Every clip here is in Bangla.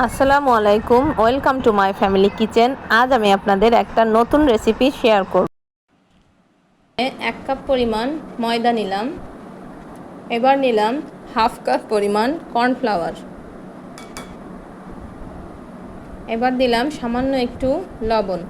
আসসালামু আলাইকুম, welcome to my family kitchen. আজ আমি আপনাদের একটা নতুন রেসিপি শেয়ার করব। 1 কাপ পরিমাণ ময়দা নিলাম। এবার নিলাম হাফ কাপ পরিমাণ কর্নফ্লাওয়ার। এবার দিলাম সামান্য একটু লবণ।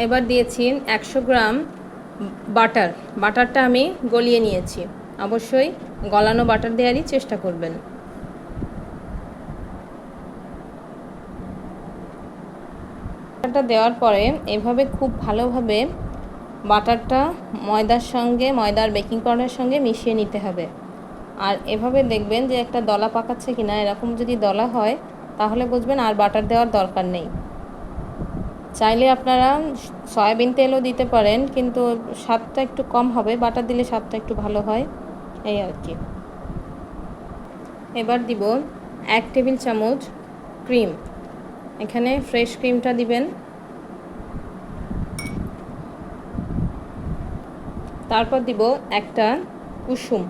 এবার দিয়েছি 100 গ্রাম বাটার। বাটারটা আমি গলিয়ে নিয়েছি। অবশ্যই গলানো বাটার দেওয়ারই চেষ্টা করবেন। বাটারটা দেওয়ার পরে এভাবে খুব ভালোভাবে বাটারটা ময়দার সঙ্গে, ময়দার বেকিং পাউডারের সঙ্গে মিশিয়ে নিতে হবে। আর এভাবে দেখবেন যে একটা দলা পাকাচ্ছে কিনা। এরকম যদি দলা হয় তাহলে বুঝবেন আর বাটার দেওয়ার দরকার নেই। চাইলে আপনারা সয়াবিন তেলও দিতে পারেন, কিন্তু স্বাদটা একটু কম হবে। বাটার দিলে স্বাদটা একটু ভালো হয়, এই আর কি। এবার দিব 1 টেবিল চামচ ক্রিম। এখানে ফ্রেশ ক্রিমটা দিবেন। তারপর দিব একটা কুসুম।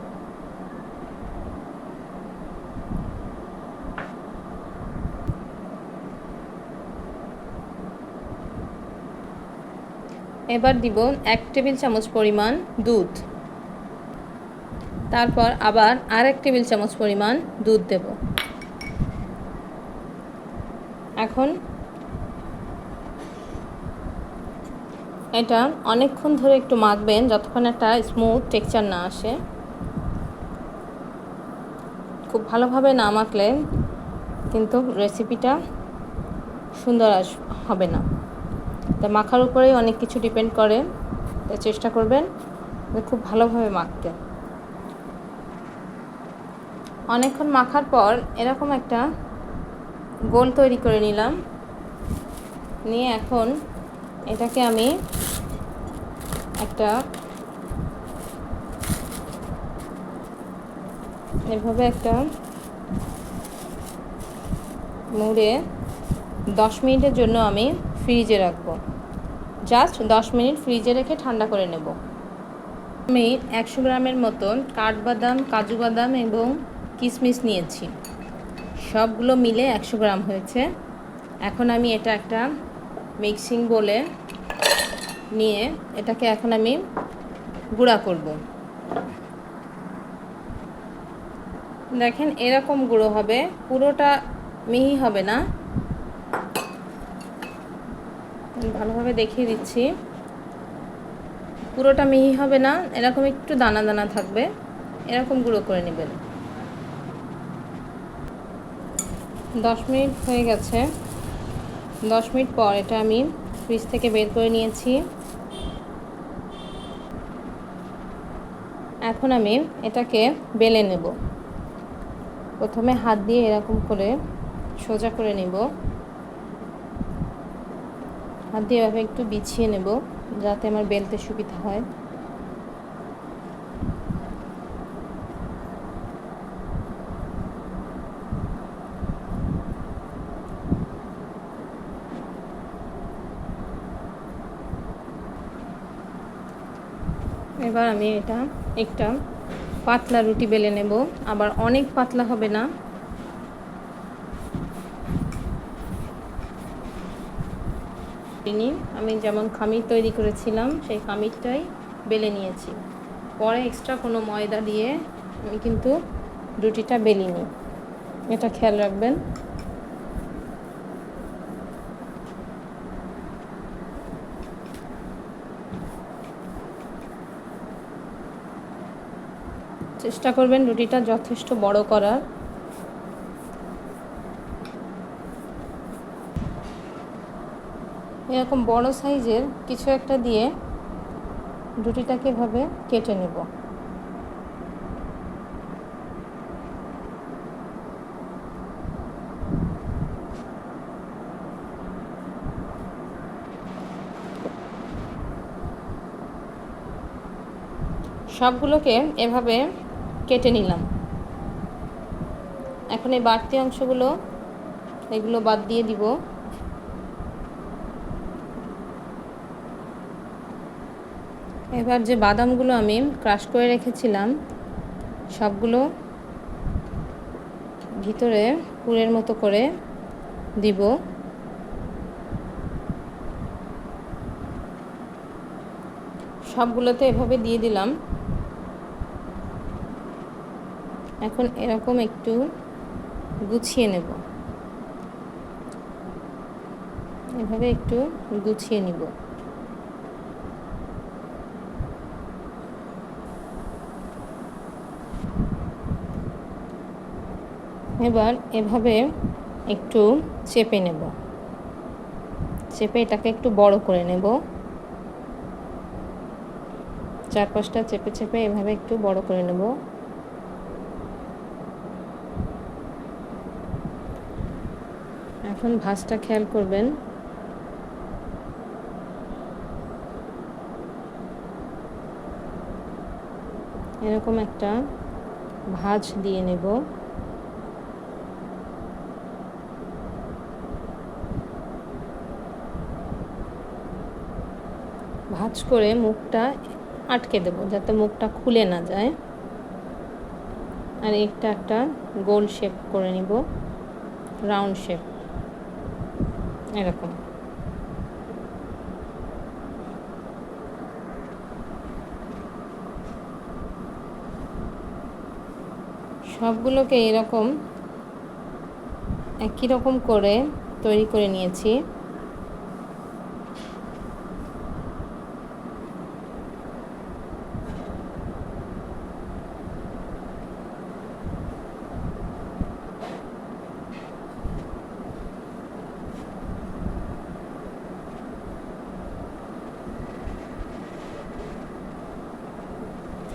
এবার দিব 1 টেবিল চামচ পরিমাণ দুধ। তারপর আবার আর 1 টেবিল চামচ পরিমাণ দুধ দেব। এখন এটা অনেকক্ষণ ধরে একটু মাখবেন, যতক্ষণ একটা স্মুথ টেক্সচার না আসে। খুব ভালোভাবে না মাখলে কিন্তু রেসিপিটা সুন্দর হবে না। তা মাখার উপরেই অনেক কিছু ডিপেন্ড করে। চেষ্টা করবেন খুব ভালোভাবে মাখতে। অনেকক্ষণ মাখার পর এরকম একটা গোল তৈরি করে নিলাম। নিয়ে এখন এটাকে আমি এভাবে একটা মুড়ে 10 মিনিটের জন্য আমি ফ্রিজে রাখবো। জাস্ট 10 মিনিট ফ্রিজে রেখে ঠান্ডা করে নেব। আমি 100 গ্রামের মতন কাঠবাদাম, কাজু বাদাম এবং কিশমিশ নিয়েছি। সবগুলো মিলে 100 গ্রাম হয়েছে। এখন আমি এটা একটা মিক্সিং বোলে নিয়ে এটাকে এখন আমি গুঁড়া করব। দেখেন এরকম গুঁড়ো হবে, পুরোটা মিহি হবে না। ভালোভাবে দেখিয়ে দিচ্ছি। পুরোটা মিহি হবে না, এরকম একটু দানা দানা থাকবে। এরকম গুঁড়ো করে নেবেন। 10 মিনিট হয়ে গেছে। 10 মিনিট পর এটা আমি ফ্রিজ থেকে বের করে নিয়েছি। এখন আমি এটাকে বেলে নেব। প্রথমে হাত দিয়ে এরকম করে সোজা করে নেব। হাত দিয়ে এভাবে একটু বিছিয়ে নেব যাতে আমার বেলতে সুবিধা হয়। এবার আমি এটা একটা পাতলা রুটি বেলে নেব। আবার অনেক পাতলা হবে না। আমি যেমন খামির তৈরি করেছিলাম সেই খামিরটাই বেলে নিয়েছি। পরে এক্সট্রা কোনো ময়দা দিয়ে আমি কিন্তু রুটিটা বেলিনি, এটা খেয়াল রাখবেন। চেষ্টা করবেন রুটিটা যথেষ্ট বড় করার। এরকম বড় সাইজের কিছু একটা দিয়ে রুটিটাকে এভাবে কেটে নেব। সবগুলোকে এভাবে কেটে নিলাম। এখন এই বাড়তি অংশগুলো এগুলো বাদ দিয়ে দিব। এবার যে বাদামগুলো আমি ক্রাশ করে রেখেছিলাম সবগুলো ভিতরে পুরের মতো করে দিব। সবগুলোতে এভাবে দিয়ে দিলাম। এখন এরকম একটু গুছিয়ে নেব, এভাবে একটু গুছিয়ে নিব। এবার এভাবে একটু চেপে নেব, চেপে এটাকে একটু বড় করে নেব। চারপাশটা চেপে চেপে এভাবে একটু বড় করে নেব। এখন ভাঁজটা খেয়াল করবেন, এরকম একটা ভাঁজ দিয়ে নেব। ভাঁজ করে মুখটা আটকে দেব যাতে মুখটা খুলে না যায়। আর একটা গোল শেপ করে নিব, রাউন্ড শেপ এরকম। সবগুলোকে এরকম একই রকম করে তৈরি করে নিয়েছি।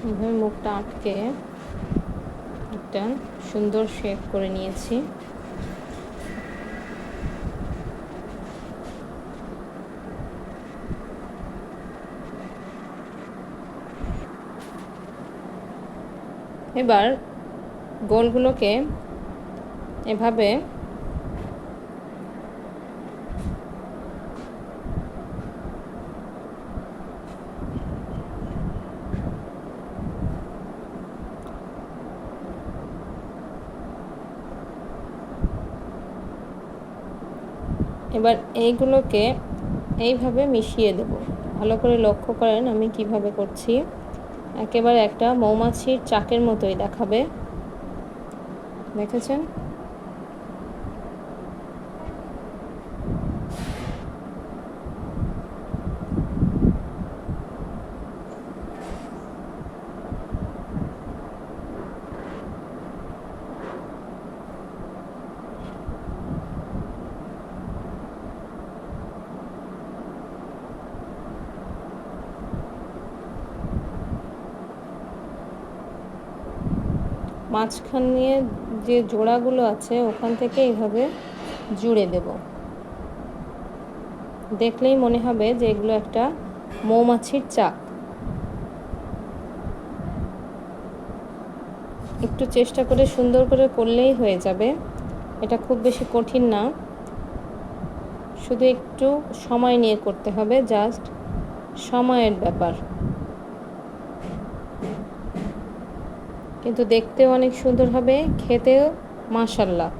এভাবে মুখটা আটকে একটা সুন্দর শেপ করে নিয়েছি। এবার গোলগুলোকে এভাবে এইগুলোকে এইভাবে মিশিয়ে দেব। ভালো করে লক্ষ্য করেন আমি কিভাবে করছি। একেবারে একটা মৌমাছির চাকের মতোই দেখাবে, দেখেছেন? মাঝখানে যে জোড়াগুলো আছে ওখান থেকে এইভাবে জুড়ে দেব। দেখলেই মনে হবে যে এগুলো একটা মৌমাছির চাক। একটু চেষ্টা করে সুন্দর করে করলেই হয়ে যাবে, এটা খুব বেশি কঠিন না, শুধু একটু সময় নিয়ে করতে হবে, জাস্ট সময়ের ব্যাপার। কিন্তু দেখতেও অনেক সুন্দর হবে, খেতেও মাশাআল্লাহ।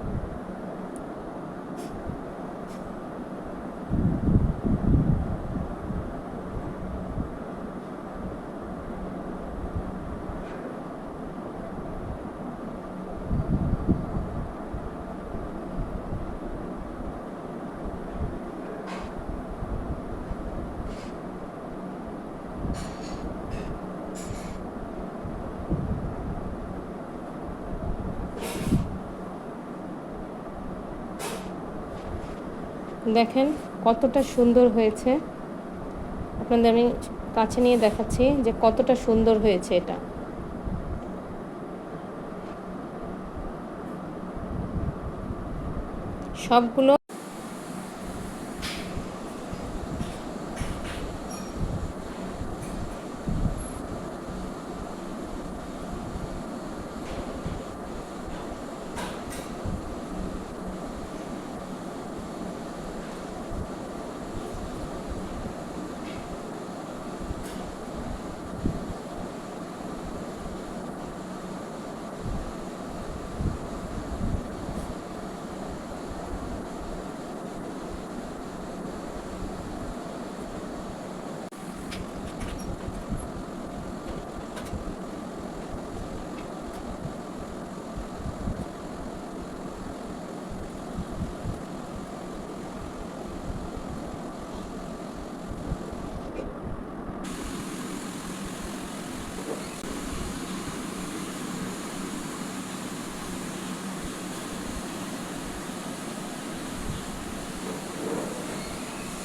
দেখেন কতটা সুন্দর হয়েছে, আপনাদের আমি কাছে নিয়ে দেখাচ্ছি যে কতটা সুন্দর হয়েছে এটা। সবগুলো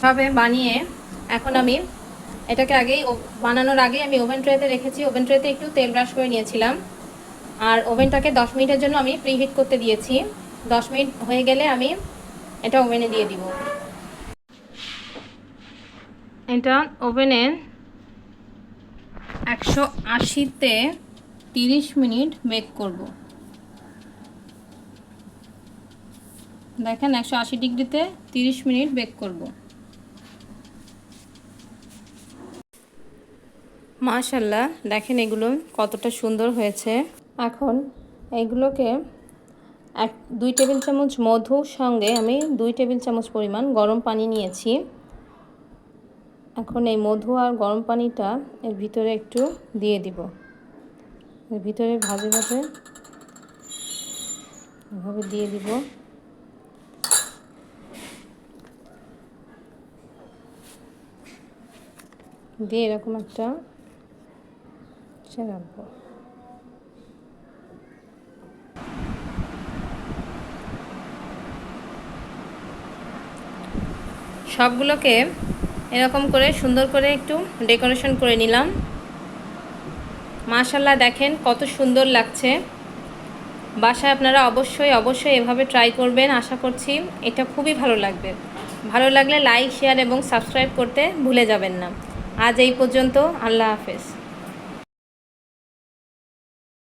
এভাবে বানিয়ে এখন আমি এটাকে বানানোর আগে আমি ওভেন ট্রেতে রেখেছি। ওভেন ট্রেতে একটু তেল ব্রাশ করে নিয়েছিলাম, আর ওভেনটাকে 10 মিনিটের জন্য আমি প্রিহিট করতে দিয়েছি। 10 মিনিট হয়ে গেলে আমি এটা ওভেনে দিয়ে দিব। এটা ওভেনে 180-তে 30 মিনিট বেক করব। দেখেন 180 ডিগ্রিতে 30 মিনিট বেক করব। মাশাআল্লাহ, দেখেন এগুলো কতটা সুন্দর হয়েছে। এখন এগুলোকে 2 টেবিল চামচ মধুর সঙ্গে আমি 2 টেবিল চামচ পরিমাণ গরম পানি নিয়েছি। এখন এই মধু আর গরম পানিটা এর ভিতরে একটু দিয়ে দিব। এর ভিতরে ভাজে ভাজে এভাবে দিয়ে দিব। দিয়ে এরকম একটা রাখবো। সবগুলোকে এরকম করে সুন্দর করে একটু ডেকোরেশন করে নিলাম। মাশাআল্লাহ, দেখেন কত সুন্দর লাগছে। বাসায় আপনারা অবশ্যই এভাবে ট্রাই করবেন। আশা করছি এটা খুবই ভালো লাগবে। ভালো লাগলে লাইক, শেয়ার এবং সাবস্ক্রাইব করতে ভুলে যাবেন না। আজ এই পর্যন্ত। আল্লাহ হাফেজ।